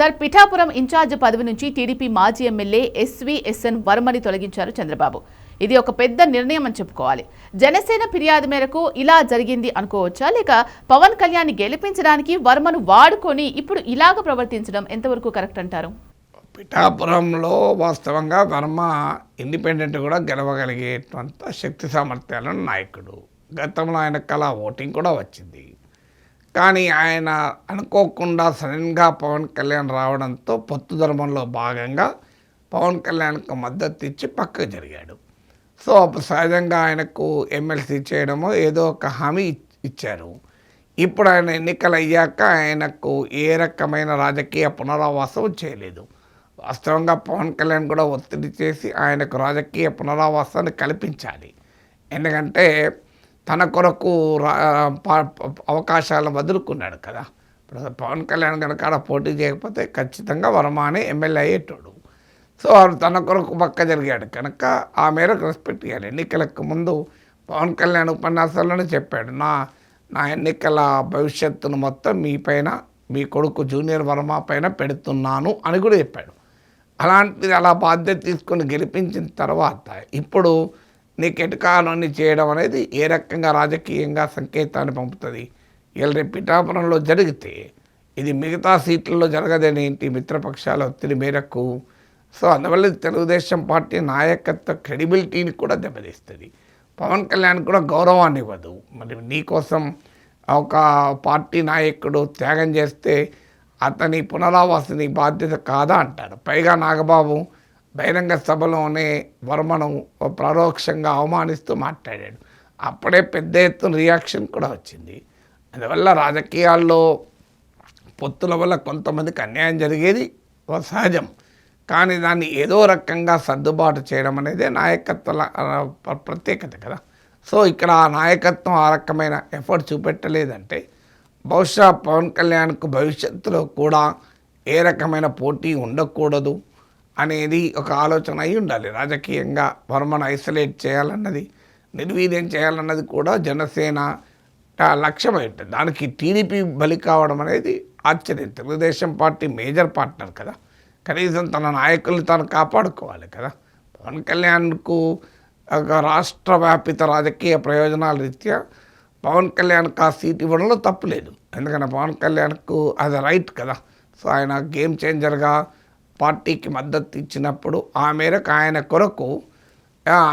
Sir, Pithapuram incharge పదవి నుంచి TDP మాజీ ఎమ్మెల్యే ఎస్వీఎస్ఎన్ వర్మని తొలగించారు చంద్రబాబు. ఇది ఒక పెద్ద నిర్ణయం అని చెప్పుకోవాలి. జనసేన ఫిర్యాదు మేరకు ఇలా జరిగింది అనుకోవచ్చా, లేక పవన్ కళ్యాణ్ గెలిపించడానికి వర్మను వాడుకొని ఇప్పుడు ఇలాగ ప్రవర్తించడం ఎంతవరకు కరెక్ట్ అంటారు? పిఠాపురంలో వాస్తవంగా వర్మ ఇండిపెండెంట్ కూడా గెలవగలిగేటంత శక్తి సామర్థ్యాలను నాయకుడు. గతంలో ఆయన కళ ఓటింగ్ కూడా వచ్చింది. కానీ ఆయన అనుకోకుండా సడన్గా పవన్ కళ్యాణ్ రావడంతో పొత్తు ధర్మంలో భాగంగా పవన్ కళ్యాణ్కు మద్దతు ఇచ్చి పక్కకు జరిగాడు. సో సహజంగా ఆయనకు ఎమ్మెల్సీ చేయడమో ఏదో ఒక హామీ ఇచ్చారు. ఇప్పుడు ఆయన ఎన్నికలు అయ్యాక ఆయనకు ఏ రకమైన రాజకీయ పునరావాసం చేయలేదు. వాస్తవంగా పవన్ కళ్యాణ్ కూడా ఒత్తిడి చేసి ఆయనకు రాజకీయ పునరావాసాన్ని కల్పించాలి. ఎందుకంటే తన కొరకు అవకాశాలను వదులుకున్నాడు కదా. ఇప్పుడు పవన్ కళ్యాణ్ కనుక ఆడ పోటీ చేయకపోతే ఖచ్చితంగా వర్మనే ఎమ్మెల్యే అయ్యేటోడు. సో తన కొరకు పక్క జరిగాడు కనుక ఆ మేరకు రెస్పెక్ట్ ఇవ్వాలి. ఎన్నికలకు ముందు పవన్ కళ్యాణ్ ఉపన్యాసాల్లోనే చెప్పాడు, నా ఎన్నికల భవిష్యత్తును మొత్తం మీపైన, మీ కొడుకు జూనియర్ వర్మ పైన పెడుతున్నాను అని కూడా చెప్పాడు. అలాంటిది అలా బాధ్యత తీసుకొని గెలిపించిన తర్వాత ఇప్పుడు నీకు ఎటుకాలని చేయడం అనేది ఏ రకంగా రాజకీయంగా సంకేతాన్ని పంపుతుంది? ఇలా రేపు పిఠాపురంలో జరిగితే ఇది మిగతా సీట్లలో జరగదేనేంటి? మిత్రపక్షాల ఒత్తిడి మేరకు. సో అందువల్ల తెలుగుదేశం పార్టీ నాయకత్వ క్రెడిబిలిటీని కూడా దెబ్బతీస్తుంది. పవన్ కళ్యాణ్ కూడా గౌరవాన్ని ఇవ్వదు. మరి నీకోసం ఒక పార్టీ నాయకుడు త్యాగం చేస్తే అతని పునరావాసని బాధ్యత కాదా అంటారు. పైగా నాగబాబు బహిరంగ సభలోనే వర్మను పరోక్షంగా అవమానిస్తూ మాట్లాడాడు. అప్పుడే పెద్ద ఎత్తున రియాక్షన్ కూడా వచ్చింది. అందువల్ల రాజకీయాల్లో పొత్తుల వల్ల కొంతమందికి అన్యాయం జరిగేది సహజం. కానీ దాన్ని ఏదో రకంగా సర్దుబాటు చేయడం అనేది నాయకత్వ ప్రత్యేకత కదా. సో ఇక్కడ ఆ నాయకత్వం ఆ రకమైన ఎఫర్ట్ చూపెట్టలేదంటే బహుశా పవన్ కళ్యాణ్కు భవిష్యత్తులో కూడా ఏ రకమైన పోటీ ఉండకూడదు అనేది ఒక ఆలోచన అయి ఉండాలి. రాజకీయంగా వర్మను ఐసోలేట్ చేయాలన్నది, నిర్వీర్యం చేయాలన్నది కూడా జనసేన లక్ష్యమై ఉంటుంది. దానికి టీడీపీ బలి కావడం అనేది ఆశ్చర్యం. తెలుగుదేశం పార్టీ మేజర్ పార్ట్నర్ కదా, కనీసం తన నాయకుల్ని తాను కాపాడుకోవాలి కదా. పవన్ కళ్యాణ్కు ఒక రాష్ట్ర వ్యాపిత రాజకీయ ప్రయోజనాల రీత్యా పవన్ కళ్యాణ్కి ఆ సీట్ ఇవ్వడంలో తప్పులేదు. ఎందుకంటే పవన్ కళ్యాణ్కు అది రైట్ కదా. సో ఆయన గేమ్ చేంజర్గా పార్టీకి మద్దతు ఇచ్చినప్పుడు ఆ మేరకు ఆయన కొరకు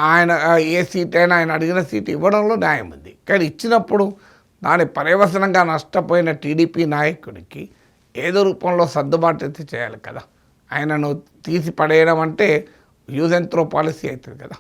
ఆయన ఏ సీట్ అయినా ఆయన అడిగిన సీట్ ఇవ్వడంలో న్యాయం ఉంది. కానీ ఇచ్చినప్పుడు దాని పర్యవసనంగా నష్టపోయిన టీడీపీ నాయకుడికి ఏదో రూపంలో సర్దుబాటు చేయాలి కదా. ఆయనను తీసి పడేయడం అంటే యూజ్ అండ్ త్రో పాలసీ అవుతుంది కదా.